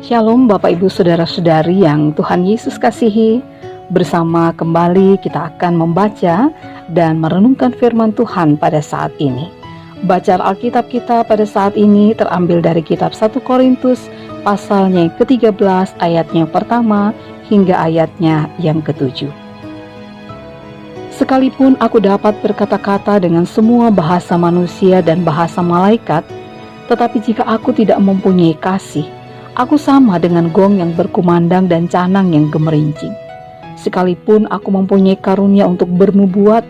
Shalom Bapak Ibu Saudara-saudari yang Tuhan Yesus kasihi. Bersama kembali kita akan membaca dan merenungkan firman Tuhan pada saat ini. Bacaan Alkitab kita pada saat ini terambil dari kitab 1 Korintus pasalnya yang ke-13 ayatnya yang pertama hingga ayatnya yang ke-7. Sekalipun aku dapat berkata-kata dengan semua bahasa manusia dan bahasa malaikat, tetapi jika aku tidak mempunyai kasih, aku sama dengan gong yang berkumandang dan canang yang gemerincing. Sekalipun aku mempunyai karunia untuk bernubuat,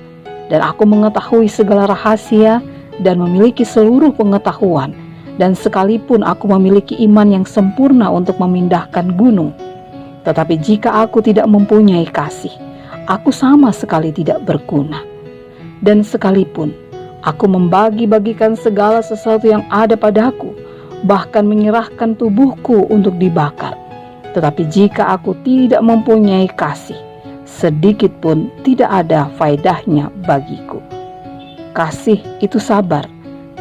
dan aku mengetahui segala rahasia dan memiliki seluruh pengetahuan, dan sekalipun aku memiliki iman yang sempurna untuk memindahkan gunung, tetapi jika aku tidak mempunyai kasih, aku sama sekali tidak berguna. Dan sekalipun aku membagi-bagikan segala sesuatu yang ada padaku, bahkan menyerahkan tubuhku untuk dibakar, tetapi jika aku tidak mempunyai kasih, sedikit pun tidak ada faedahnya bagiku. Kasih itu sabar,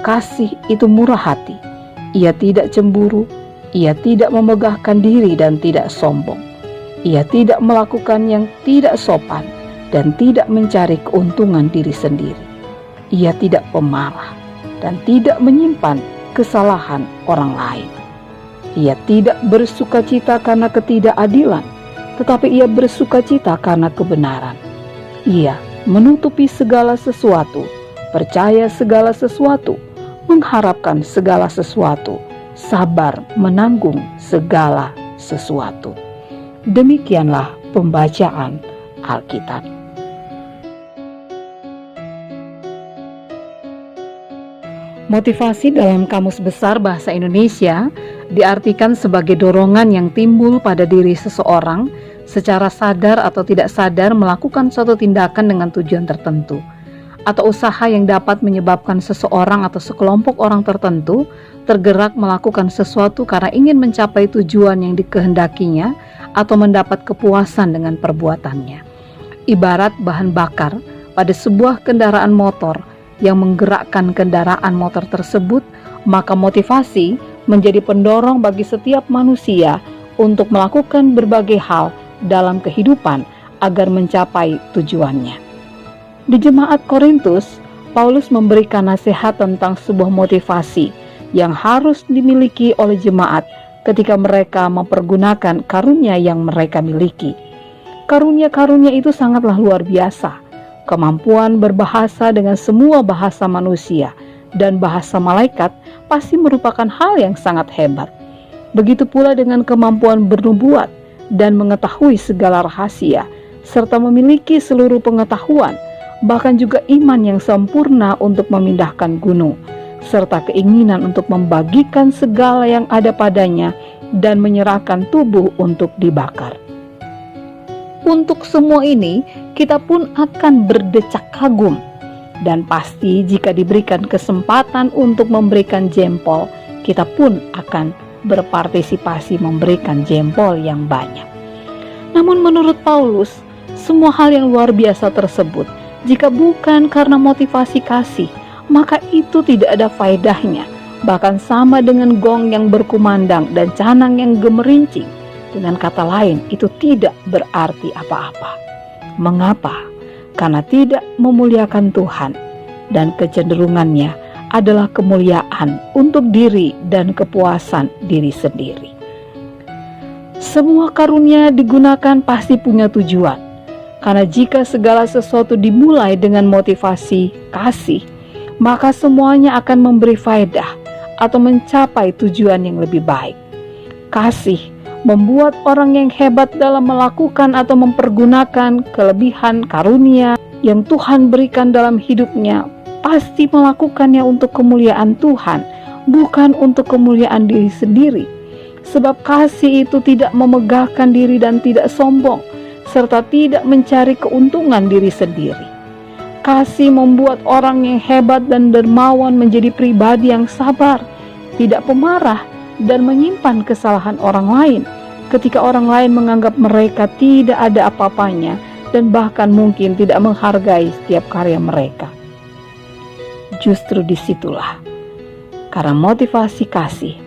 kasih itu murah hati, ia tidak cemburu, ia tidak memegahkan diri dan tidak sombong, ia tidak melakukan yang tidak sopan dan tidak mencari keuntungan diri sendiri, ia tidak pemarah dan tidak menyimpan kesalahan orang lain. Ia tidak bersukacita karena ketidakadilan, tetapi ia bersukacita karena kebenaran. Ia menutupi segala sesuatu, percaya segala sesuatu, mengharapkan segala sesuatu, sabar menanggung segala sesuatu. Demikianlah pembacaan Alkitab. Motivasi dalam Kamus Besar Bahasa Indonesia diartikan sebagai dorongan yang timbul pada diri seseorang secara sadar atau tidak sadar melakukan suatu tindakan dengan tujuan tertentu, atau usaha yang dapat menyebabkan seseorang atau sekelompok orang tertentu tergerak melakukan sesuatu karena ingin mencapai tujuan yang dikehendakinya atau mendapat kepuasan dengan perbuatannya. Ibarat bahan bakar pada sebuah kendaraan motor yang menggerakkan kendaraan motor tersebut, maka motivasi menjadi pendorong bagi setiap manusia untuk melakukan berbagai hal dalam kehidupan agar mencapai tujuannya. Di jemaat Korintus, Paulus memberikan nasihat tentang sebuah motivasi yang harus dimiliki oleh jemaat ketika mereka mempergunakan karunia yang mereka miliki. Karunia-karunia itu sangatlah luar biasa. Kemampuan berbahasa dengan semua bahasa manusia dan bahasa malaikat pasti merupakan hal yang sangat hebat. Begitu pula dengan kemampuan bernubuat dan mengetahui segala rahasia, serta memiliki seluruh pengetahuan, bahkan juga iman yang sempurna untuk memindahkan gunung, serta keinginan untuk membagikan segala yang ada padanya dan menyerahkan tubuh untuk dibakar. Untuk semua ini, kita pun akan berdecak kagum. Dan pasti jika diberikan kesempatan untuk memberikan jempol, kita pun akan berpartisipasi memberikan jempol yang banyak. Namun menurut Paulus, semua hal yang luar biasa tersebut, jika bukan karena motivasi kasih, maka itu tidak ada faedahnya. Bahkan sama dengan gong yang berkumandang dan canang yang gemerincing. Dengan kata lain, itu tidak berarti apa-apa. Mengapa? Karena tidak memuliakan Tuhan, dan kecenderungannya adalah kemuliaan untuk diri dan kepuasan diri sendiri. Semua karunia digunakan pasti punya tujuan, karena jika segala sesuatu dimulai dengan motivasi kasih, maka semuanya akan memberi faedah atau mencapai tujuan yang lebih baik. Kasih membuat orang yang hebat dalam melakukan atau mempergunakan kelebihan karunia yang Tuhan berikan dalam hidupnya pasti melakukannya untuk kemuliaan Tuhan, bukan untuk kemuliaan diri sendiri. Sebab kasih itu tidak memegahkan diri dan tidak sombong, serta tidak mencari keuntungan diri sendiri. Kasih membuat orang yang hebat dan dermawan menjadi pribadi yang sabar, tidak pemarah, dan menyimpan kesalahan orang lain ketika orang lain menganggap mereka tidak ada apa-apanya dan bahkan mungkin tidak menghargai setiap karya mereka. Justru disitulah, karena motivasi kasih,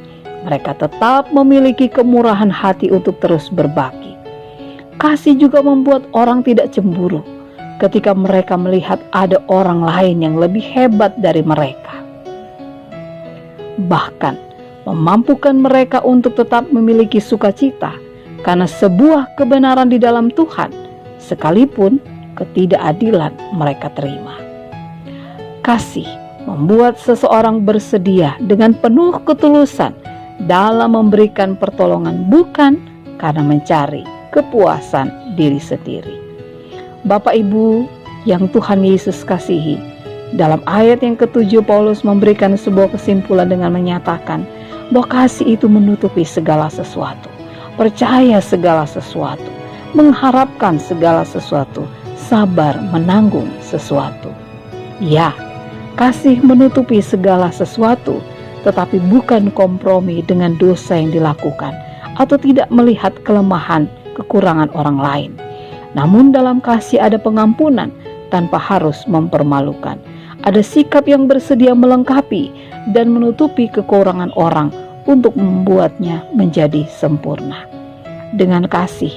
Mereka tetap memiliki kemurahan hati untuk terus berbagi. Kasih juga membuat orang tidak cemburu ketika mereka melihat ada orang lain yang lebih hebat dari mereka. Bahkan memampukan mereka untuk tetap memiliki sukacita karena sebuah kebenaran di dalam Tuhan, sekalipun ketidakadilan mereka terima. Kasih membuat seseorang bersedia dengan penuh ketulusan dalam memberikan pertolongan, bukan karena mencari kepuasan diri sendiri. Bapak Ibu yang Tuhan Yesus kasihi, dalam ayat yang ke-7 Paulus memberikan sebuah kesimpulan dengan menyatakan bahwa kasih itu menutupi segala sesuatu, percaya segala sesuatu, mengharapkan segala sesuatu, sabar menanggung sesuatu. Ya, kasih menutupi segala sesuatu, tetapi bukan kompromi dengan dosa yang dilakukan atau tidak melihat kelemahan, kekurangan orang lain. Namun dalam kasih ada pengampunan tanpa harus mempermalukan. Ada sikap yang bersedia melengkapi dan menutupi kekurangan orang untuk membuatnya menjadi sempurna. Dengan kasih,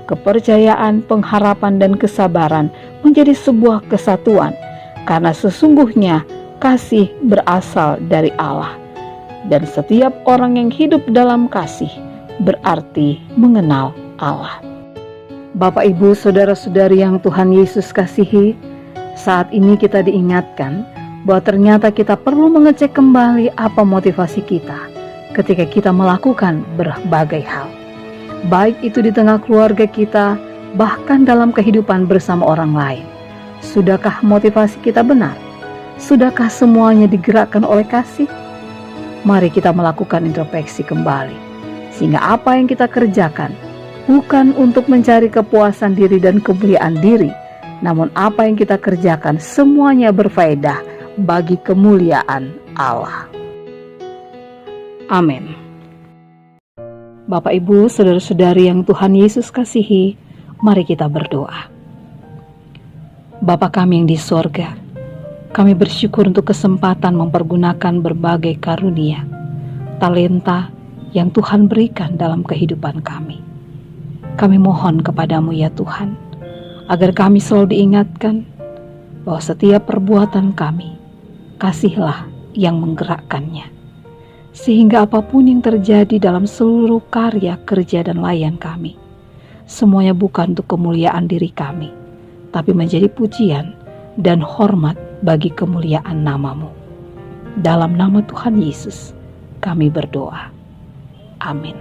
kepercayaan, pengharapan, dan kesabaran menjadi sebuah kesatuan, karena sesungguhnya kasih berasal dari Allah. Dan setiap orang yang hidup dalam kasih berarti mengenal Allah. Bapak, Ibu, saudara-saudari yang Tuhan Yesus kasihi, saat ini kita diingatkan bahwa ternyata kita perlu mengecek kembali apa motivasi kita ketika kita melakukan berbagai hal. Baik itu di tengah keluarga kita, bahkan dalam kehidupan bersama orang lain. Sudahkah motivasi kita benar? Sudahkah semuanya digerakkan oleh kasih? Mari kita melakukan introspeksi kembali, sehingga apa yang kita kerjakan bukan untuk mencari kepuasan diri dan kemuliaan diri, namun apa yang kita kerjakan semuanya berfaedah bagi kemuliaan Allah. Amin. Bapak, Ibu, saudara-saudari yang Tuhan Yesus kasihi, mari kita berdoa. Bapa kami yang di sorga, kami bersyukur untuk kesempatan mempergunakan berbagai karunia, talenta yang Tuhan berikan dalam kehidupan kami. Kami mohon kepadamu ya Tuhan, agar kami selalu diingatkan bahwa setiap perbuatan kami, kasihlah yang menggerakkannya. Sehingga apapun yang terjadi dalam seluruh karya, kerja, dan layan kami, semuanya bukan untuk kemuliaan diri kami, tapi menjadi pujian dan hormat bagi kemuliaan nama-Mu. Dalam nama Tuhan Yesus, kami berdoa. Amin.